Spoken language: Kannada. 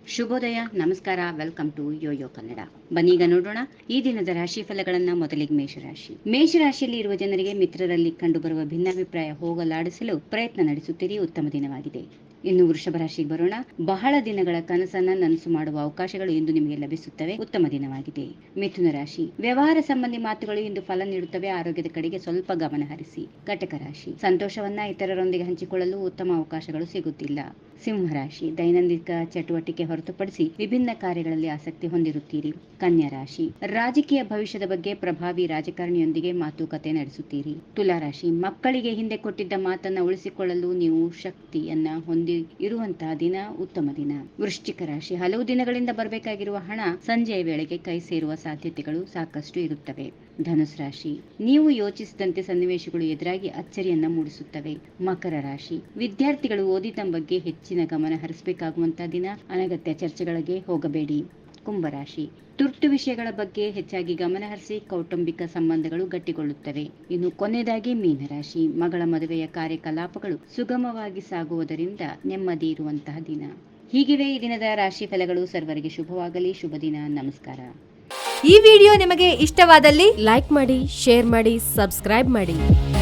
ಶುಭೋದಯ, ನಮಸ್ಕಾರ. Welcome to Yoyo Kannada. ಬನ್ನೀಗ ನೋಡೋಣ ಈ ದಿನದ ರಾಶಿ ಫಲಗಳನ್ನ. ಮೊದಲಿಗೆ ಮೇಷರಾಶಿ. ಮೇಷರಾಶಿಯಲ್ಲಿ ಇರುವ ಜನರಿಗೆ ಮಿತ್ರರಲ್ಲಿ ಕಂಡುಬರುವ ಭಿನ್ನಾಭಿಪ್ರಾಯ ಹೋಗಲಾಡಿಸಲು ಪ್ರಯತ್ನ ನಡೆಸುತ್ತೀರಿ. ಉತ್ತಮ ದಿನವಾಗಿದೆ. ಇನ್ನು ವೃಷಭ ರಾಶಿಗೆ ಬರೋಣ. ಬಹಳ ದಿನಗಳ ಕನಸನ್ನ ನನಸು ಮಾಡುವ ಅವಕಾಶಗಳು ಇಂದು ನಿಮಗೆ ಲಭಿಸುತ್ತವೆ. ಉತ್ತಮ ದಿನವಾಗಿದೆ. ಮಿಥುನ ರಾಶಿ. ವ್ಯವಹಾರ ಸಂಬಂಧಿ ಮಾತುಗಳು ಇಂದು ಫಲ ನೀಡುತ್ತವೆ. ಆರೋಗ್ಯದ ಕಡೆಗೆ ಸ್ವಲ್ಪ ಗಮನ ಹರಿಸಿ. ಕಟಕ ರಾಶಿ. ಸಂತೋಷವನ್ನ ಇತರರೊಂದಿಗೆ ಹಂಚಿಕೊಳ್ಳಲು ಉತ್ತಮ ಅವಕಾಶಗಳು ಸಿಗುತ್ತಿಲ್ಲ. ಸಿಂಹರಾಶಿ. ದೈನಂದಿನ ಚಟುವಟಿಕೆ ಹೊರತುಪಡಿಸಿ ವಿಭಿನ್ನ ಕಾರ್ಯಗಳಲ್ಲಿ ಆಸಕ್ತಿ ಹೊಂದಿರುತ್ತೀರಿ. ಕನ್ಯಾ ರಾಶಿ. ರಾಜಕೀಯ ಭವಿಷ್ಯದ ಬಗ್ಗೆ ಪ್ರಭಾವಿ ರಾಜಕಾರಣಿಯೊಂದಿಗೆ ಮಾತುಕತೆ ನಡೆಸುತ್ತೀರಿ. ತುಲಾರಾಶಿ. ಮಕ್ಕಳಿಗೆ ಹಿಂದೆ ಕೊಟ್ಟಿದ್ದ ಮಾತನ್ನ ಉಳಿಸಿಕೊಳ್ಳಲು ನೀವು ಶಕ್ತಿಯನ್ನ ಹೊಂದಿ ಇರುವಂತಹ ದಿನ. ಉತ್ತಮ ದಿನ. ವೃಶ್ಚಿಕ ರಾಶಿ. ಹಲವು ದಿನಗಳಿಂದ ಬರಬೇಕಾಗಿರುವ ಹಣ ಸಂಜೆಯ ವೇಳೆಗೆ ಕೈ ಸೇರುವ ಸಾಧ್ಯತೆಗಳು ಸಾಕಷ್ಟು ಇರುತ್ತವೆ. ಧನುಸ್ ರಾಶಿ. ನೀವು ಯೋಚಿಸಿದಂತೆ ಸನ್ನಿವೇಶಗಳು ಎದುರಾಗಿ ಅಚ್ಚರಿಯನ್ನ ಮೂಡಿಸುತ್ತವೆ. ಮಕರ ರಾಶಿ. ವಿದ್ಯಾರ್ಥಿಗಳು ಓದಿದ ಬಗ್ಗೆ ಹೆಚ್ಚಿನ ಗಮನ ಹರಿಸಬೇಕಾಗುವಂತಹ ದಿನ. ಅನಗತ್ಯ ಚರ್ಚೆಗಳಿಗೆ ಹೋಗಬೇಡಿ. ಕುಂಭರಾಶಿ. ತುರ್ತು ವಿಷಯಗಳ ಬಗ್ಗೆ ಹೆಚ್ಚಾಗಿ ಗಮನ ಹರಿಸಿ. ಕೌಟುಂಬಿಕ ಸಂಬಂಧಗಳು ಗಟ್ಟಿಗೊಳ್ಳುತ್ತವೆ. ಇನ್ನು ಕೊನೆಯದಾಗಿ ಮೀನರಾಶಿ. ಮಗಳ ಮದುವೆಯ ಕಾರ್ಯಕಲಾಪಗಳು ಸುಗಮವಾಗಿ ಸಾಗುವುದರಿಂದ ನೆಮ್ಮದಿ ಇರುವಂತಹ ದಿನ. ಹೀಗಿವೆ ಈ ದಿನದ ರಾಶಿ ಫಲಗಳು. ಸರ್ವರಿಗೆ ಶುಭವಾಗಲಿ. ಶುಭ ದಿನ. ನಮಸ್ಕಾರ. ಈ ವಿಡಿಯೋ ನಿಮಗೆ ಇಷ್ಟವಾದಲ್ಲಿ ಲೈಕ್ ಮಾಡಿ, ಶೇರ್ ಮಾಡಿ, ಸಬ್ಸ್ಕ್ರೈಬ್ ಮಾಡಿ.